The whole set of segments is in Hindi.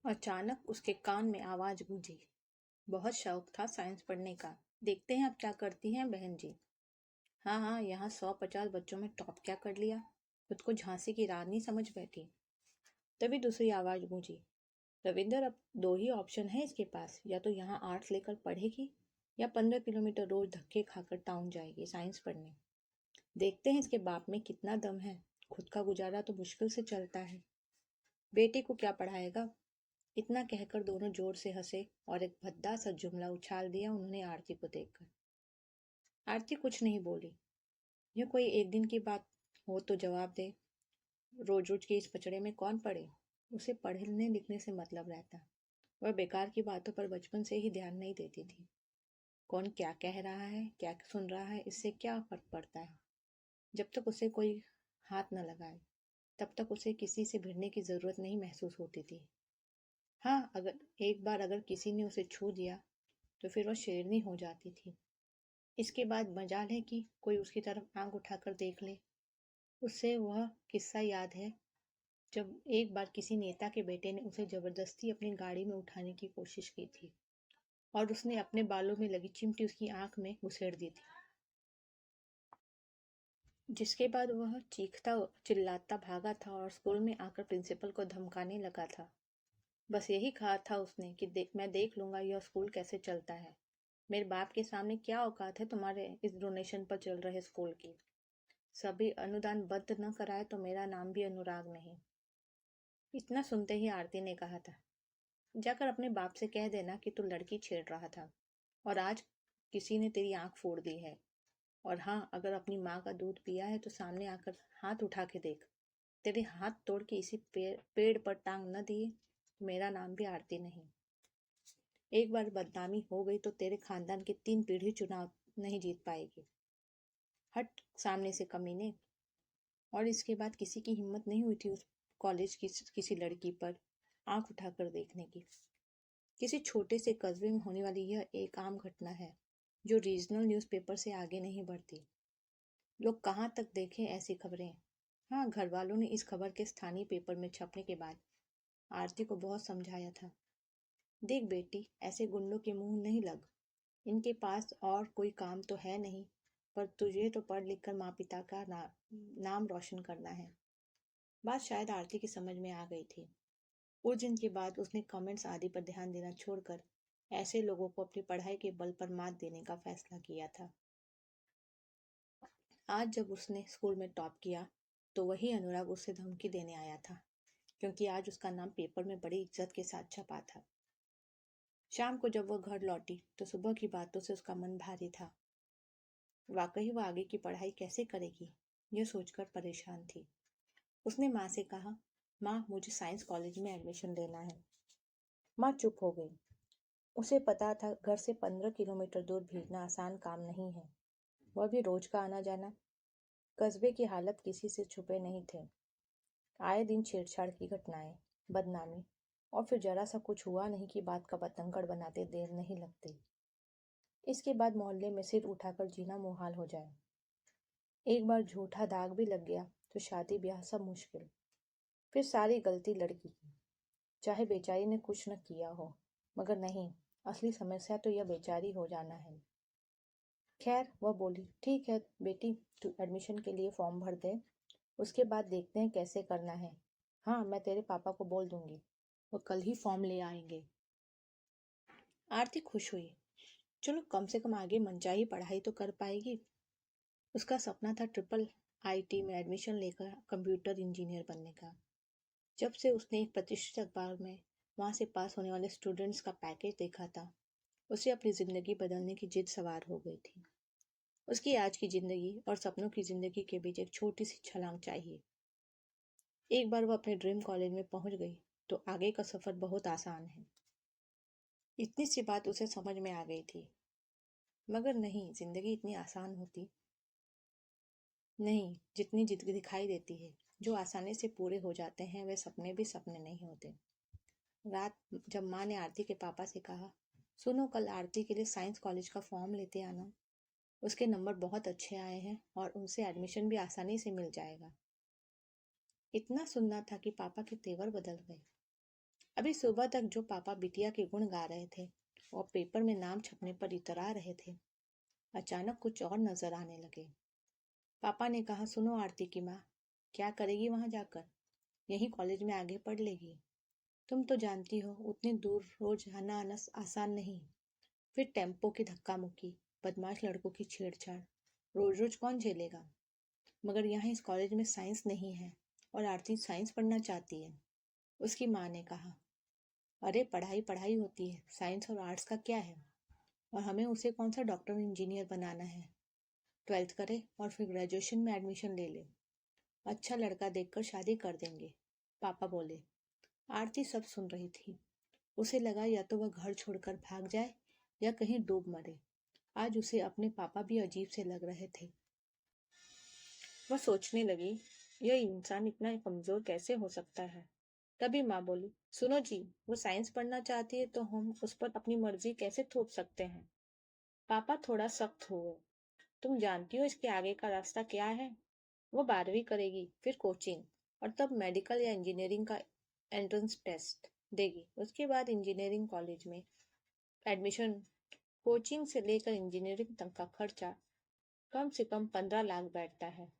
अचानक उसके कान में आवाज गूंजी। बहुत शौक था साइंस पढ़ने का। देखते हैं अब क्या करती हैं बहन जी। हाँ हाँ, यहाँ 150 बच्चों में टॉप क्या कर लिया। खुद को झांसी की रानी समझ बैठी। तभी दूसरी आवाज गूंजी। रविंदर, अब दो ही ऑप्शन है इसके पास, या तो यहाँ आर्ट्स लेकर पढ़ेगी या 15 किलोमीटर रोज धक्के खाकर टाउन जाएगी साइंस पढ़ने। देखते हैं इसके बाप में कितना दम है। खुद का गुजारा तो मुश्किल से चलता है, बेटे को क्या पढ़ाएगा। इतना कहकर दोनों जोर से हंसे और एक भद्दा सा जुमला उछाल दिया उन्होंने आरती को देखकर। आरती कुछ नहीं बोली। यह कोई एक दिन की बात हो तो जवाब दे। रोज रोज के इस पचड़े में कौन पड़े। उसे पढ़ने लिखने से मतलब रहता। वह बेकार की बातों पर बचपन से ही ध्यान नहीं देती थी। कौन क्या कह रहा है, क्या सुन रहा है, इससे क्या फर्क पड़ता है। जब तक उसे कोई हाथ न लगाए तब तक उसे किसी से भिड़ने की जरूरत नहीं महसूस होती थी। हाँ, अगर एक बार अगर किसी ने उसे छू दिया तो फिर वह शेरनी हो जाती थी। इसके बाद मजाल है कि कोई उसकी तरफ आंख उठाकर देख ले। उससे वह किस्सा याद है जब एक बार किसी नेता के बेटे ने उसे जबरदस्ती अपनी गाड़ी में उठाने की कोशिश की थी और उसने अपने बालों में लगी चिमटी उसकी आंख में घुसेड़ दी थी, जिसके बाद वह चीखता चिल्लाता भागा था और स्कूल में आकर प्रिंसिपल को धमकाने लगा था। बस यही कहा था उसने कि मैं देख लूंगा यह स्कूल कैसे चलता है। मेरे बाप के सामने क्या औकात है तुम्हारे इस डोनेशन पर चल रहे स्कूल की। सभी अनुदान बंद न कराए तो मेरा नाम भी अनुराग नहीं। इतना सुनते ही आरती ने कहा था, जाकर अपने बाप से कह देना कि तू लड़की छेड़ रहा था और आज किसी ने तेरी आंख फोड़ दी है। और हाँ, अगर अपनी माँ का दूध पिया है तो सामने आकर हाथ उठा के देख। तेरे हाथ तोड़ के इसी पेड़ पर टांग न दिए तो मेरा नाम भी आरती नहीं। एक बार बदनामी हो गई तो तेरे खानदान की 3 पीढ़ी चुनाव नहीं जीत पाएगी। हट सामने से कमीने। और इसके बाद किसी की हिम्मत नहीं हुई थी उस कॉलेज की किसी लड़की पर आंख उठाकर देखने की। किसी छोटे से कस्बे में होने वाली यह एक आम घटना है जो रीजनल न्यूज़पेपर से आगे नहीं बढ़ती। लोग कहाँ तक देखें ऐसी खबरें। हाँ, घर वालों ने इस खबर के स्थानीय पेपर में छपने के बाद आरती को बहुत समझाया था। देख बेटी, ऐसे गुंडों के मुंह नहीं लग। इनके पास और कोई काम तो है नहीं, पर तुझे तो पढ़ लिख कर माँ पिता का नाम रोशन करना है। बात शायद आरती की समझ में आ गई थी। उस दिन के बाद उसने कमेंट्स आदि पर ध्यान देना छोड़कर ऐसे लोगों को अपनी पढ़ाई के बल पर मात देने का फैसला किया था। आज जब उसने स्कूल में टॉप किया तो वही अनुराग उससे धमकी देने आया था, क्योंकि आज उसका नाम पेपर में बड़ी इज्जत के साथ छपा था। शाम को जब वह घर लौटी तो सुबह की बातों से उसका मन भारी था। वाकई वह आगे की पढ़ाई कैसे करेगी, यह सोचकर परेशान थी। उसने माँ से कहा, माँ मुझे साइंस कॉलेज में एडमिशन लेना है। माँ चुप हो गई। उसे पता था घर से 15 किलोमीटर दूर भेजना आसान काम नहीं है, वह भी रोज का आना जाना। कस्बे की हालत किसी से छुपे नहीं थे। आए दिन छेड़छाड़ की घटनाएं, बदनामी, और फिर जरा सा कुछ हुआ नहीं कि बात का बतंगड़ बनाते देर नहीं लगती। इसके बाद मोहल्ले में सिर उठाकर जीना मुहाल हो जाए। एक बार झूठा दाग भी लग गया तो शादी ब्याह सब मुश्किल। फिर सारी गलती लड़की की, चाहे बेचारी ने कुछ न किया हो। मगर नहीं, असली समस्या तो यह बेचारी हो जाना है। खैर वह बोली, ठीक है बेटी, तू एडमिशन के लिए फॉर्म भर दे, उसके बाद देखते हैं कैसे करना है। हाँ, मैं तेरे पापा को बोल दूंगी, वो कल ही फॉर्म ले आएंगे। आरती खुश हुई। चलो, कम से कम आगे मनचाही पढ़ाई तो कर पाएगी। उसका सपना था ट्रिपल आईटी में एडमिशन लेकर कंप्यूटर इंजीनियर बनने का। जब से उसने एक प्रतिष्ठित अखबार में वहां से पास होने वाले स्टूडेंट्स का पैकेज देखा था, उसे अपनी जिंदगी बदलने की जिद सवार हो गई थी। उसकी आज की जिंदगी और सपनों की जिंदगी के बीच एक छोटी सी छलांग चाहिए। एक बार वह अपने ड्रीम कॉलेज में पहुंच गई तो आगे का सफर बहुत आसान है। इतनी सी बात उसे समझ में आ गई थी। मगर नहीं, जिंदगी इतनी आसान होती नहीं जितनी जिंदगी दिखाई देती है। जो आसानी से पूरे हो जाते हैं वे सपने भी सपने नहीं होते। रात जब माँ ने आरती के पापा से कहा, सुनो कल आरती के लिए साइंस कॉलेज का फॉर्म लेते आना, उसके नंबर बहुत अच्छे आए हैं और उनसे एडमिशन भी आसानी से मिल जाएगा। इतना सुनना था कि पापा के तेवर बदल गए। अभी सुबह तक जो पापा बिटिया के गुण गा रहे थे और पेपर में नाम छपने पर इतरा रहे थे, अचानक कुछ और नजर आने लगे। पापा ने कहा, सुनो आरती की माँ, क्या करेगी वहां जाकर? यही कॉलेज में आगे पढ़ लेगी। तुम तो जानती हो उतनी दूर रोज आना आना आसान नहीं। फिर टेम्पो की धक्का मुक्की, बदमाश लड़कों की छेड़छाड़, रोज रोज कौन झेलेगा? मगर यहाँ इस कॉलेज में साइंस नहीं है और आरती साइंस पढ़ना चाहती है। उसकी माँ ने कहा, अरे पढ़ाई पढ़ाई होती है, साइंस और आर्ट्स का क्या है? और हमें उसे कौन सा डॉक्टर इंजीनियर बनाना है? 12th करे और फिर ग्रेजुएशन में एडमिशन ले ले। अच्छा लड़का देखकर शादी कर देंगे, पापा बोले। आरती सब सुन रही थी। उसे लगा या तो वह घर छोड़कर भाग जाए या कहीं डूब मरे। आज उसे अपने पापा भी अजीब से लग रहे थे। वह सोचने लगी, यह इंसान इतना कमजोर कैसे हो सकता है? तभी माँ बोली, सुनो जी, वो साइंस पढ़ना चाहती है तो हम उस पर अपनी मर्जी कैसे थोप सकते हैं? पापा थोड़ा सख्त हुए। तुम जानती हो इसके आगे का रास्ता क्या है? वो 12वीं करेगी, फिर कोचिंग, और तब मेडिकल या इंजीनियरिंग का एंट्रेंस टेस्ट देगी। उसके बाद इंजीनियरिंग कॉलेज में एडमिशन, कोचिंग से लेकर इंजीनियरिंग तक का खर्चा कम से कम 15 लाख बैठता है।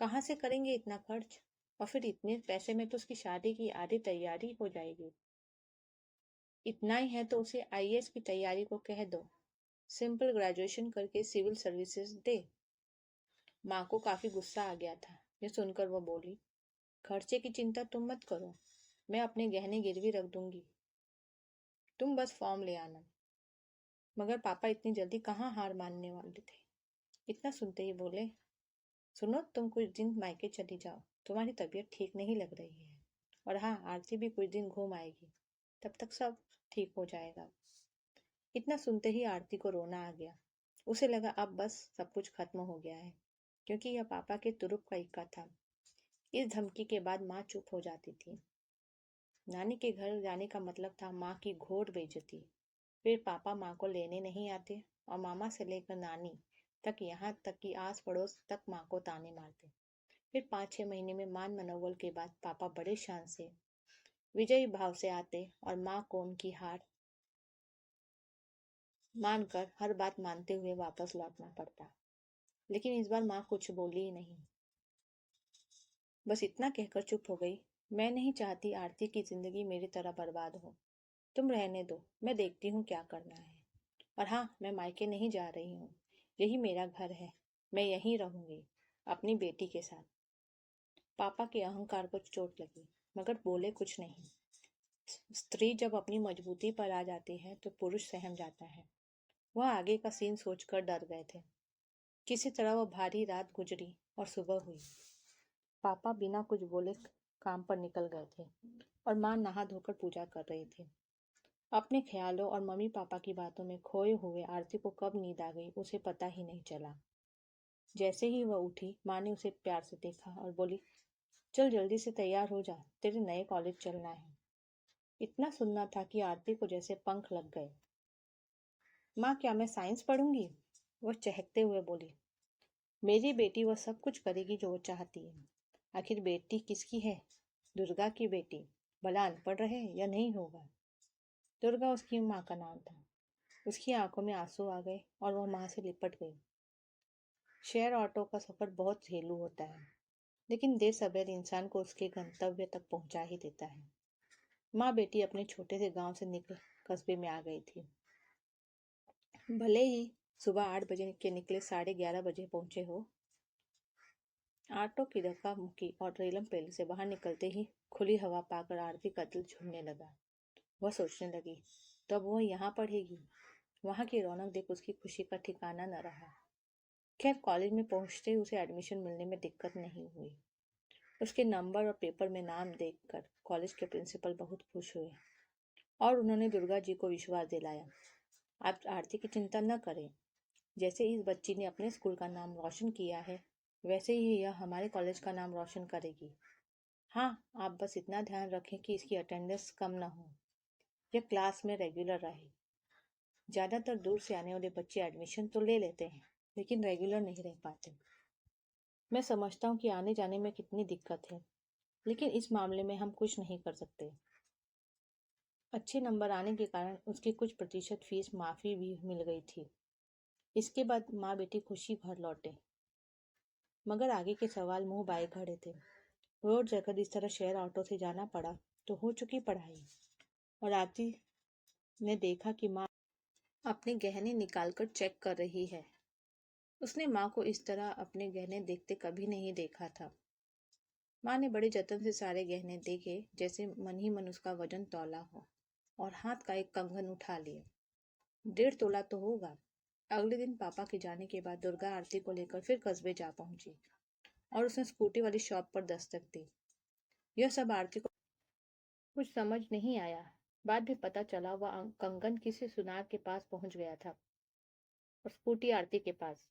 कहाँ से करेंगे इतना खर्च? और फिर इतने पैसे में तो उसकी शादी की आधी तैयारी हो जाएगी। इतना ही है तो उसे आईएएस की तैयारी को कह दो, सिंपल ग्रेजुएशन करके सिविल सर्विसेज दे। माँ को काफी गुस्सा आ गया था। यह सुनकर वो बोली, खर्चे की चिंता तुम मत करो, मैं अपने गहने गिरवी रख दूंगी, तुम बस फॉर्म ले आना। मगर पापा इतनी जल्दी कहाँ हार मानने वाले थे। इतना सुनते ही बोले, सुनो, तुम कुछ दिन मायके चली जाओ, तुम्हारी तबीयत ठीक नहीं लग रही है। और हाँ, आरती भी कुछ दिन घूम आएगी, तब तक सब ठीक हो जाएगा। इतना सुनते ही आरती को रोना आ गया। उसे लगा अब बस सब कुछ खत्म हो गया है, क्योंकि यह पापा के तुरुप का इक्का था। इस धमकी के बाद माँ चुप हो जाती थी। नानी के घर जाने का मतलब था माँ की घोर बेइज्जती। फिर पापा माँ को लेने नहीं आते और मामा से लेकर नानी तक, यहाँ तक कि आस पड़ोस तक माँ को ताने मारते। फिर 5-6 महीने में मान मनोबल के बाद पापा बड़े शान से विजयी भाव से आते और माँ को उनकी हार मानकर हर बात मानते हुए वापस लौटना पड़ता। लेकिन इस बार माँ कुछ बोली ही नहीं, बस इतना कहकर चुप हो गई, मैं नहीं चाहती आरती की जिंदगी मेरी तरह बर्बाद हो। तुम रहने दो, मैं देखती हूँ क्या करना है। और हाँ, मैं मायके नहीं जा रही हूँ, यही मेरा घर है, मैं यहीं रहूंगी अपनी बेटी के साथ। पापा के अहंकार को चोट लगी, मगर बोले कुछ नहीं। स्त्री जब अपनी मजबूती पर आ जाती है तो पुरुष सहम जाता है। वह आगे का सीन सोचकर डर गए थे। किसी तरह वह भारी रात गुजरी और सुबह हुई। पापा बिना कुछ बोले काम पर निकल गए थे और माँ नहा धोकर पूजा कर रही थी। अपने ख्यालों और मम्मी पापा की बातों में खोए हुए आरती को कब नींद आ गई उसे पता ही नहीं चला। जैसे ही वह उठी, माँ ने उसे प्यार से देखा और बोली, चल जल्दी से तैयार हो जा, तेरे नए कॉलेज चलना है। इतना सुनना था कि आरती को जैसे पंख लग गए। माँ, क्या मैं साइंस पढ़ूंगी? वह चहकते हुए बोली, मेरी बेटी वह सब कुछ करेगी जो वो चाहती है। आखिर बेटी किसकी है? दुर्गा की बेटी, भला अनपढ़ रहे या नहीं होगा। दुर्गा उसकी माँ का नाम था। उसकी आंखों में आंसू आ गए और वह माँ से लिपट गई। शेयर ऑटो का सफर बहुत झेलू होता है, लेकिन देर सवेर इंसान को उसके गंतव्य तक पहुंचा ही देता है। माँ बेटी अपने छोटे से गांव से निकल कस्बे में आ गई थी। भले ही सुबह 8 बजे के निकले 11:30 बजे पहुंचे हो। ऑटो की धक्का मुक्की और रेलम पेल से बाहर निकलते ही खुली हवा पाकर आरती का दिल झूमने लगा। वह सोचने लगी, तब वह यहाँ पढ़ेगी। वहां की रौनक देख उसकी खुशी का ठिकाना न रहा। खैर, कॉलेज में पहुंचते ही उसे एडमिशन मिलने में दिक्कत नहीं हुई। उसके नंबर और पेपर में नाम देखकर कॉलेज के प्रिंसिपल बहुत खुश हुए और उन्होंने दुर्गा जी को विश्वास दिलाया, आप आरती की चिंता न करें। जैसे इस बच्ची ने अपने स्कूल का नाम रोशन किया है, वैसे ही यह हमारे कॉलेज का नाम रोशन करेगी। हाँ, आप बस इतना ध्यान रखें कि इसकी अटेंडेंस कम ना हो, यह क्लास में रेगुलर रहे। ज़्यादातर दूर से आने वाले बच्चे एडमिशन तो ले लेते हैं, लेकिन रेगुलर नहीं रह पाते। मैं समझता हूँ कि आने जाने में कितनी दिक्कत है, लेकिन इस मामले में हम कुछ नहीं कर सकते। अच्छे नंबर आने के कारण उसकी कुछ प्रतिशत फीस माफ़ी भी मिल गई थी। इसके बाद माँ बेटी खुशी घर लौटे, मगर आगे के सवाल मुंह बाए खड़े थे। रोज अगर इस तरह शेयर ऑटो से जाना पड़ा तो हो चुकी पढ़ाई। और आरती ने देखा कि माँ अपने गहने निकालकर चेक कर रही है। उसने माँ को इस तरह अपने गहने देखते कभी नहीं देखा था। माँ ने बड़े जतन से सारे गहने देखे, जैसे मन ही मन उसका वजन तौला हो, और हाथ का एक कंगन उठा लिए। 1.5 तोला तो होगा। अगले दिन पापा के जाने के बाद दुर्गा आरती को लेकर फिर कस्बे जा पहुंची और उसने स्कूटी वाली शॉप पर दस्तक दी। यह सब आरती को कुछ समझ नहीं आया। बाद में पता चला वह कंगन किसी सुनार के पास पहुंच गया था और स्कूटी आरती के पास।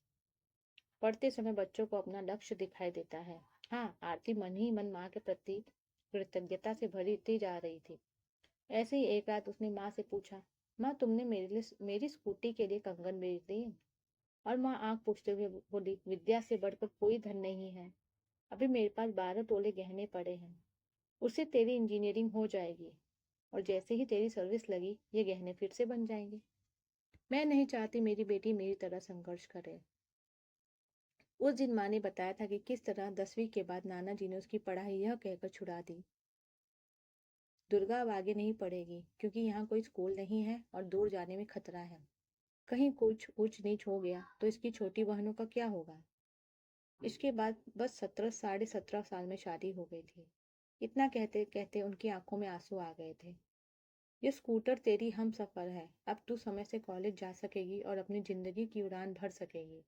पढ़ते समय बच्चों को अपना लक्ष्य दिखाई देता है। हाँ, आरती मन ही मन माँ के प्रति कृतज्ञता से भरीती जा रही थी। ऐसे ही एक रात उसने माँ से पूछा, माँ तुमने मेरी स्कूटी के लिए कंगन बेच दी? और माँ आंख पूछते हुए बोली, विद्या से बढ़कर कोई धन नहीं है। अभी मेरे पास 12 तोले गहने पड़े हैं, उससे तेरी इंजीनियरिंग हो जाएगी और जैसे ही तेरी सर्विस लगी ये गहने फिर से बन जाएंगे। मैं नहीं चाहती मेरी बेटी मेरी तरह संघर्ष करे। उस दिन माँ ने बताया था कि किस तरह 10वीं के बाद नाना जी ने उसकी पढ़ाई यह कहकर छुड़ा दी, दुर्गा अब आगे नहीं पढ़ेगी क्योंकि यहाँ कोई स्कूल नहीं है और दूर जाने में खतरा है। कहीं कुछ ऊंच नीच हो गया तो इसकी छोटी बहनों का क्या होगा। इसके बाद बस 17 साढ़े 17 साल में शादी हो गई थी। इतना कहते कहते उनकी आंखों में आंसू आ गए थे। ये स्कूटर तेरी हम सफर है, अब तू समय से कॉलेज जा सकेगी और अपनी जिंदगी की उड़ान भर सकेगी।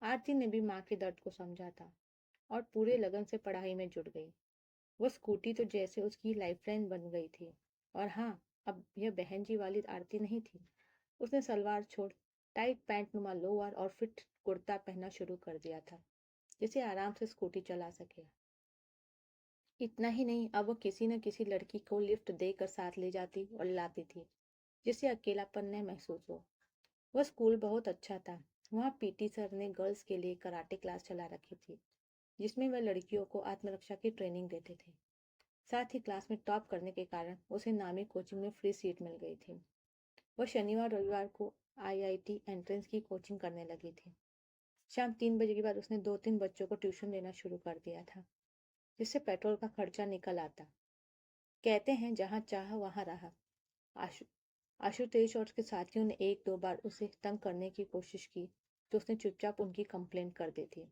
आरती ने भी माँ के दर्द को समझा था और पूरे लगन से पढ़ाई में जुट गई। वो स्कूटी तो जैसे उसकी लाइफलाइन बन गई थी। और हाँ, अब यह बहन जी वाली आरती नहीं थी। उसने सलवार छोड़ टाइट पैंट नुमा लोअर और फिट कुर्ता पहनना शुरू कर दिया था, जिसे आराम से स्कूटी चला सके। इतना ही नहीं, अब वो किसी न किसी लड़की को लिफ्ट देकर साथ ले जाती और लाती थी, जिससे अकेलापन न महसूस हो। वह स्कूल बहुत अच्छा था। वहाँ पीटी सर ने गर्ल्स के लिए कराटे क्लास चला रखी थी, जिसमें वह लड़कियों को आत्मरक्षा की ट्रेनिंग देते थे। साथ ही क्लास में टॉप करने के कारण उसे नामी कोचिंग में फ्री सीट मिल गई थी। वह शनिवार रविवार को आईआईटी एंट्रेंस की कोचिंग करने लगी थी। शाम 3 बजे के बाद उसने 2-3 बच्चों को ट्यूशन देना शुरू कर दिया था, जिससे पेट्रोल का खर्चा निकल आता। कहते हैं जहाँ चाह वहाँ रहा। आशु आशुतोष और उसके साथियों ने 1-2 बार उसे तंग करने की कोशिश की तो उसने चुपचाप उनकी कंप्लेंट कर दी थी,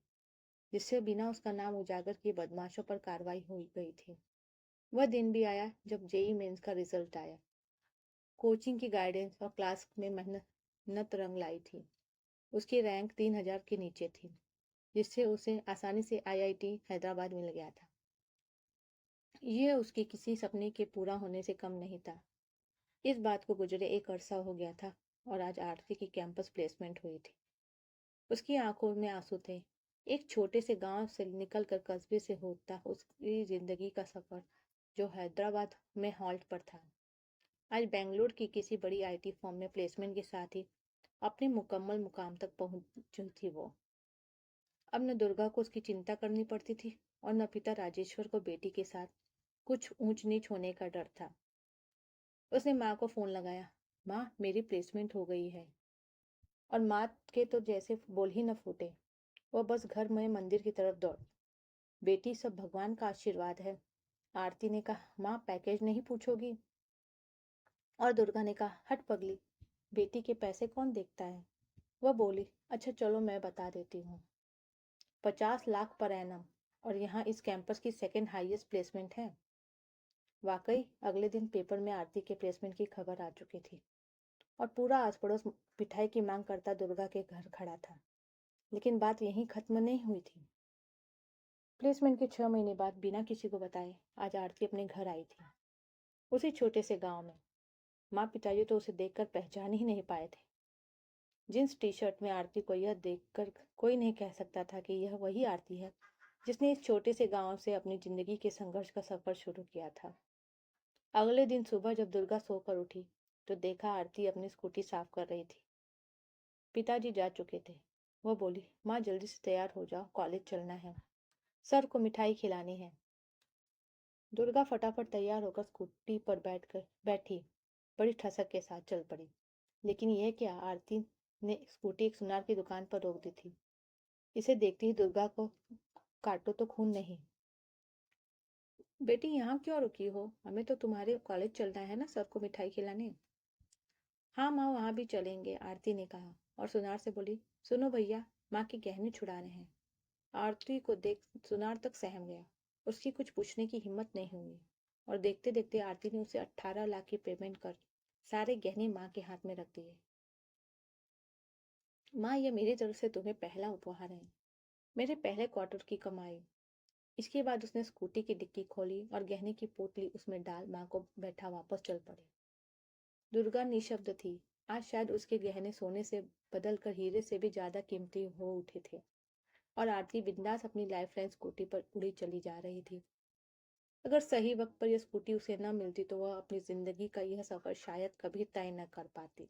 जिससे बिना उसका नाम उजागर किए बदमाशों पर कार्रवाई हो गई थी। वह दिन भी आया जब जेई मेंस का रिजल्ट आया। कोचिंग की गाइडेंस और क्लास में मेहनत रंग लाई थी। उसकी रैंक 3000 के नीचे थी, जिससे उसे आसानी से आईआईटी हैदराबाद मिल गया था। यह उसके किसी सपने के पूरा होने से कम नहीं था। इस बात को गुजरे एक अरसा हो गया था और आज आरती की कैंपस प्लेसमेंट हुई थी। उसकी आंखों में आंसू थे। एक छोटे से गांव से निकलकर कस्बे से होता उसकी जिंदगी का सफर, जो हैदराबाद में हॉल्ट पर था, आज बेंगलुरु की किसी बड़ी आईटी फर्म में प्लेसमेंट के साथ ही अपने मुकम्मल मुकाम तक पहुंची थी। वो अब न दुर्गा को उसकी चिंता करनी पड़ती थी और न पिता राजेश्वर को बेटी के साथ कुछ ऊंच नीच होने का डर था। उसने माँ को फोन लगाया, माँ मेरी प्लेसमेंट हो गई है। और माँ के तो जैसे बोल ही न फूटे। वह बस घर में मंदिर की तरफ दौड़, बेटी सब भगवान का आशीर्वाद है। आरती ने कहा, माँ पैकेज नहीं पूछोगी? और दुर्गा ने कहा, हट पगली, बेटी के पैसे कौन देखता है। वह बोली, अच्छा चलो मैं बता देती हूँ। 50 लाख पर एनम, और यहाँ इस कैंपस की सेकंड हाईएस्ट प्लेसमेंट है। वाकई अगले दिन पेपर में आरती के प्लेसमेंट की खबर आ चुकी थी और पूरा आस पड़ोस मिठाई की मांग करता दुर्गा के घर खड़ा था। लेकिन बात यहीं खत्म नहीं हुई थी। प्लेसमेंट के 6 महीने बाद बिना किसी को बताए आज आरती अपने घर आई थी, उसी छोटे से गांव में। माँ पिताजी तो उसे देखकर पहचान ही नहीं पाए थे। जींस टी शर्ट में आरती को यह देखकर कोई नहीं कह सकता था कि यह वही आरती है जिसने इस छोटे से गांव से अपनी जिंदगी के संघर्ष का सफर शुरू किया था। अगले दिन सुबह जब दुर्गा सोकर उठी तो देखा आरती अपनी स्कूटी साफ कर रही थी। पिताजी जा चुके थे। वह बोली, माँ जल्दी से तैयार हो जाओ, कॉलेज चलना है, सर को मिठाई खिलानी है। दुर्गा फटाफट तैयार होकर स्कूटी पर बैठी, बड़ी ठसक के साथ चल पड़ी। लेकिन यह क्या, आरती ने स्कूटी एक सुनार की दुकान पर रोक दी थी। इसे देखते ही दुर्गा को काटो तो खून नहीं। बेटी यहाँ क्यों रुकी हो? हमें तो तुम्हारे कॉलेज चलना है ना, सबको मिठाई खिलाने। हाँ माँ, वहाँ भी चलेंगे, आरती ने कहा और सुनार से बोली, सुनो भैया, माँ के गहने छुड़ा रहे हैं। आरती को देख सुनार तक सहम गया। उसकी कुछ पूछने की हिम्मत नहीं हुई और देखते देखते आरती ने उसे 18 लाख की पेमेंट कर सारे गहने माँ के हाथ में रख दिए। माँ, ये मेरी तरफ से तुम्हें पहला उपहार है, मेरे पहले क्वार्टर की कमाई। इसके बाद उसने स्कूटी की डिक्की खोली और गहने की पोटली उसमें डाल माँ को बैठा वापस चल पड़ी। दुर्गा निशब्द थी। आज शायद उसके गहने सोने से बदलकर हीरे से भी ज्यादा कीमती हो उठे थे और आरती बिंदास अपनी लाइफलाइन स्कूटी पर उड़ी चली जा रही थी। अगर सही वक्त पर यह स्कूटी उसे न मिलती तो वह अपनी जिंदगी का यह सफर शायद कभी तय न कर पाती।